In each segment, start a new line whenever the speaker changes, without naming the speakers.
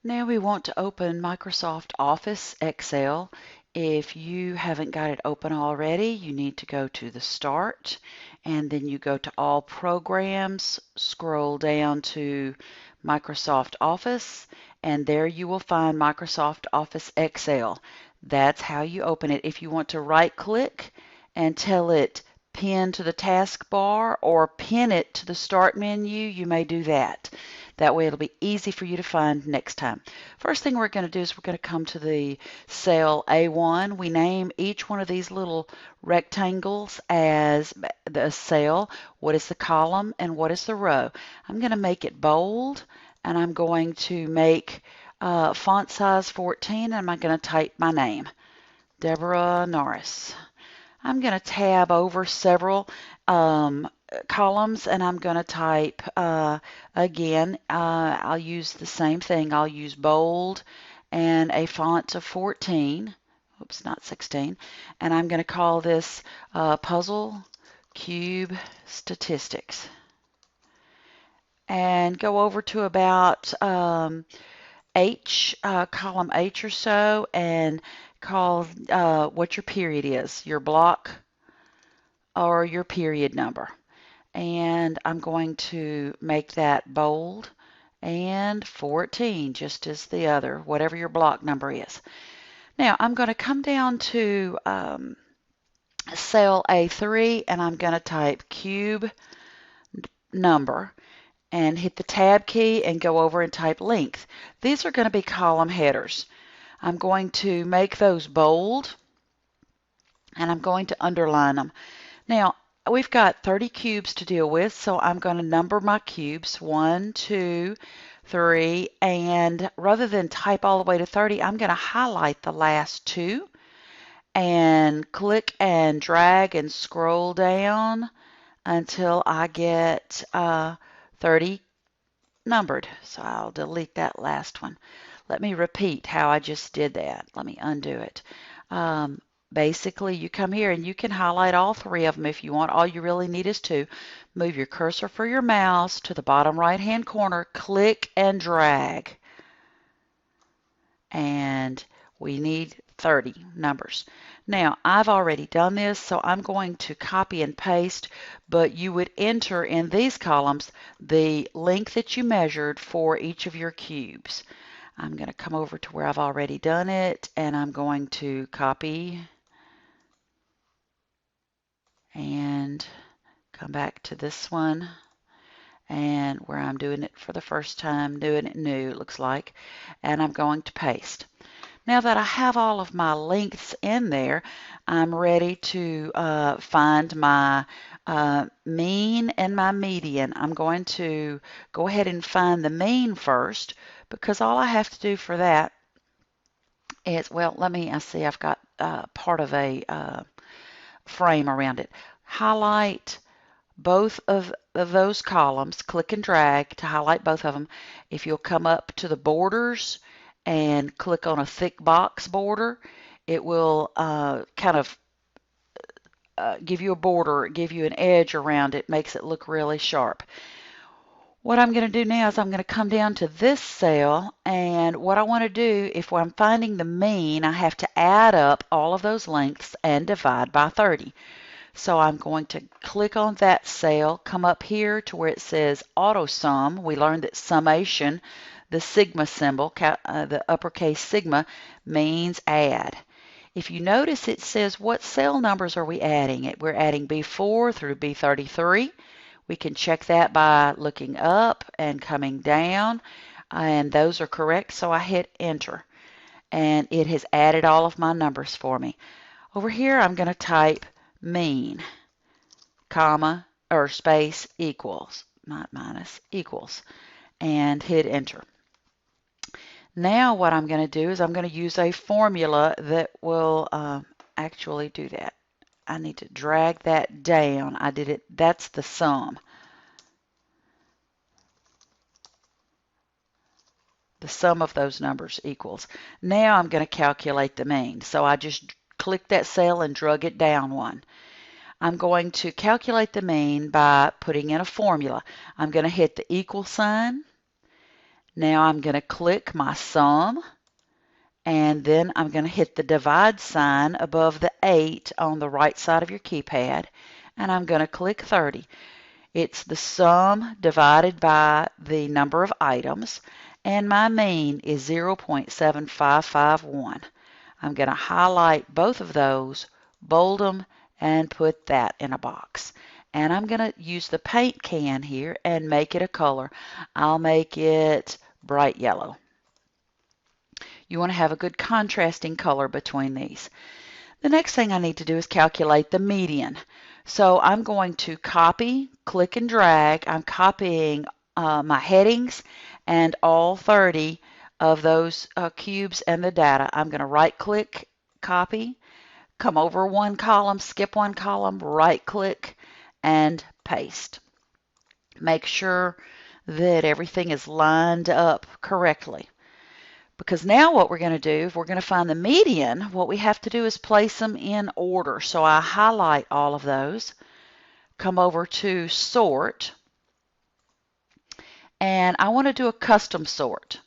Now we want to open Microsoft Office Excel. If you haven't got it open already, you need to go to the Start, and then you go to All Programs, scroll down to Microsoft Office, and there you will find Microsoft Office Excel. That's how you open it. If you want to right-click and tell it pin to the taskbar or pin it to the Start menu, you may do that. That way it'll be easy for you to find next time. First thing we're going to do is we're going to come to the cell A1. We name each one of these little rectangles as the cell. What is the column and what is the row? I'm going to make it bold, and I'm going to make font size 14, and I'm going to type my name, Deborah Norris. I'm going to tab over several columns, and I'm going to type again. I'll use the same thing. I'll use bold and a font of 14. Oops, not 16. And I'm going to call this Puzzle Cube Statistics. And go over to about column H or so, and call what your period is, your block or your period number. And I'm going to make that bold and 14, just as the other, whatever your block number is. Now I'm going to come down to cell A3, and I'm going to type cube number and hit the tab key and go over and type length. These are going to be column headers. I'm going to make those bold, and I'm going to underline them. Now, we've got 30 cubes to deal with, so I'm going to number my cubes, 1, 2, 3, and rather than type all the way to 30, I'm going to highlight the last two and click and drag and scroll down until I get 30 numbered. So I'll delete that last one. Let me repeat how I just did that. Let me undo it. Basically, you come here and you can highlight all three of them if you want. All you really need is to move your cursor for your mouse to the bottom right-hand corner, click and drag. And we need 30 numbers. Now, I've already done this, so I'm going to copy and paste, but you would enter in these columns the length that you measured for each of your cubes. I'm going to come over to where I've already done it, and I'm going to copy and come back to this one, and where I'm doing it for the first time, doing it new, it looks like, and I'm going to paste. Now that I have all of my lengths in there, I'm ready to find my mean and my median. I'm going to go ahead and find the mean first, because all I have to do for that is, well, I see I've got part of a frame around it. Highlight both of those columns, click and drag to highlight both of them. If you'll come up to the borders and click on a thick box border, it will kind of give you a border, give you an edge around it, makes it look really sharp. What I'm going to do now is I'm going to come down to this cell, and what I want to do, if I'm finding the mean, I have to add up all of those lengths and divide by 30. So I'm going to click on that cell, come up here to where it says auto sum. We learned that summation, the sigma symbol, the uppercase sigma, means add. If you notice, it says what cell numbers are we adding? We're adding B4 through B33. We can check that by looking up and coming down, and those are correct, so I hit enter, and it has added all of my numbers for me. Over here, I'm going to type mean, comma, or space, equals, not minus, equals, and hit enter. Now what I'm going to do is I'm going to use a formula that will actually do that. I need to drag that down. I did it. That's the sum. The sum of those numbers equals. Now I'm going to calculate the mean. So I just clicked that cell and drug it down one. I'm going to calculate the mean by putting in a formula. I'm going to hit the equal sign. Now I'm going to click my sum, and then I'm going to hit the divide sign above the 8 on the right side of your keypad, and I'm going to click 30. It's the sum divided by the number of items, and my mean is 0.7551. I'm going to highlight both of those, bold them, and put that in a box. And I'm going to use the paint can here and make it a color. I'll make it bright yellow. You want to have a good contrasting color between these. The next thing I need to do is calculate the median. So I'm going to copy, click and drag. I'm copying my headings and all 30 of those cubes and the data. I'm going to right click, copy, come over one column, skip one column, right click, and paste. Make sure that everything is lined up correctly. Because now what we're going to do, if we're going to find the median, what we have to do is place them in order. So I highlight all of those, come over to sort, and I want to do a custom sort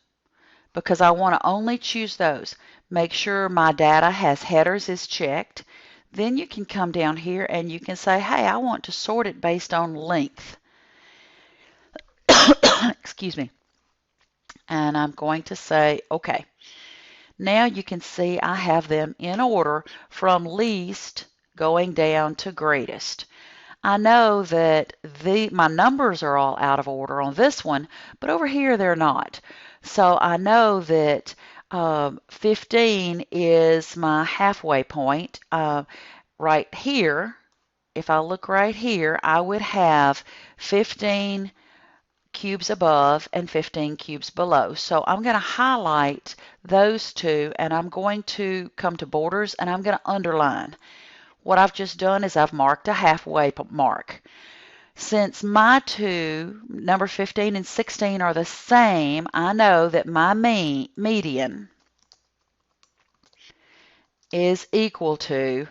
because I want to only choose those. Make sure my data has headers is checked. Then you can come down here and you can say, hey, I want to sort it based on length. Excuse me. And I'm going to say, okay. Now you can see I have them in order from least going down to greatest. I know that my numbers are all out of order on this one, but over here they're not. So I know that 15 is my halfway point. Right here, if I look right here, I would have 15 cubes above and 15 cubes below. So I'm going to highlight those two, and I'm going to come to borders and I'm going to underline. What I've just done is I've marked a halfway mark. Since my two, number 15 and 16, are the same, I know that my median is equal to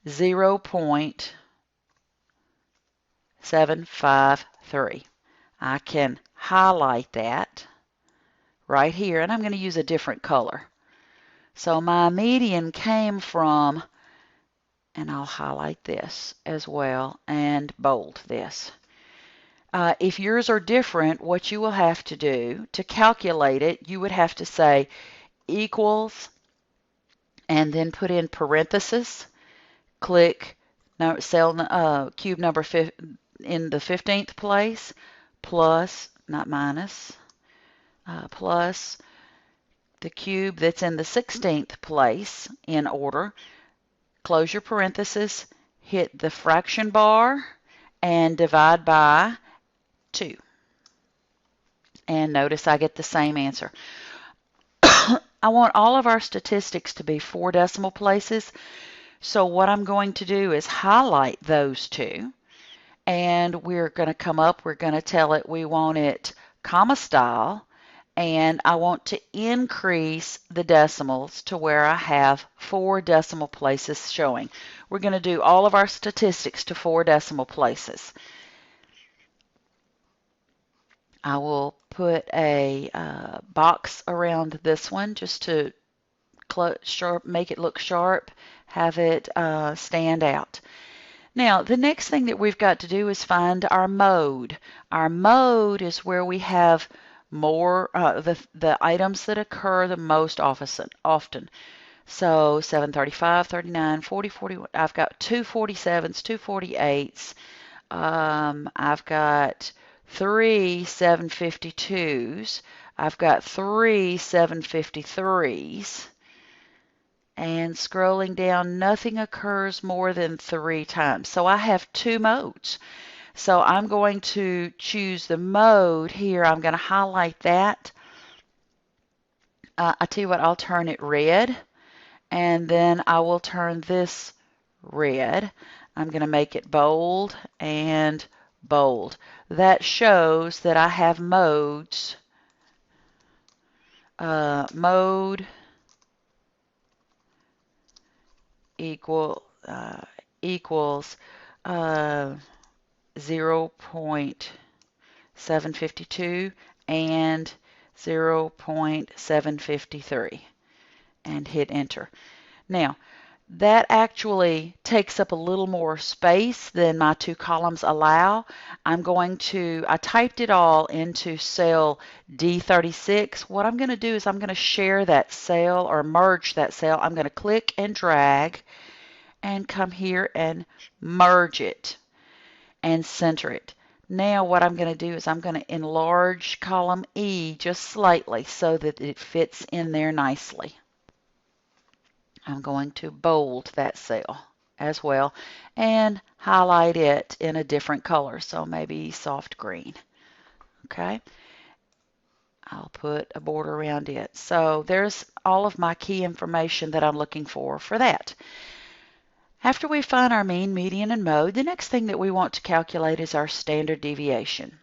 0.753. I can highlight that right here, and I'm going to use a different color. So my median came from, and I'll highlight this as well and bold this. If yours are different, what you will have to do to calculate it, you would have to say equals and then put in parentheses, click cell cube number in the 15th place, plus, not minus, plus the cube that's in the 16th place in order, close your parentheses, hit the fraction bar, and divide by 2. And notice I get the same answer. I want all of our statistics to be 4 decimal places. So what I'm going to do is highlight those two. And we're going to come up, we're going to tell it we want it comma style. And I want to increase the decimals to where I have 4 decimal places showing. We're going to do all of our statistics to 4 decimal places. I will put a box around this one just to make it look sharp, have it stand out. Now, the next thing that we've got to do is find our mode. Our mode is where we have more the items that occur the most often. So 735, 39, 40, 41. I've got 247s, 248s. I've got 3 752s. I've got 3 753s. And scrolling down, nothing occurs more than 3 times. So I have 2 modes. So I'm going to choose the mode here. I'm going to highlight that. I tell you what, I'll turn it red. And then I will turn this red. I'm going to make it bold and bold. That shows that I have modes. Mode equals 0.752 and 0.753 and hit enter. Now, that actually takes up a little more space than my two columns allow. I typed it all into cell D36. What I'm going to do is I'm going to share that cell or merge that cell. I'm going to click and drag and come here and merge it and center it. Now what I'm going to do is I'm going to enlarge column E just slightly so that it fits in there nicely. I'm going to bold that cell as well and highlight it in a different color, so maybe soft green. Okay, I'll put a border around it. So there's all of my key information that I'm looking for that. After we find our mean, median, and mode, the next thing that we want to calculate is our standard deviation.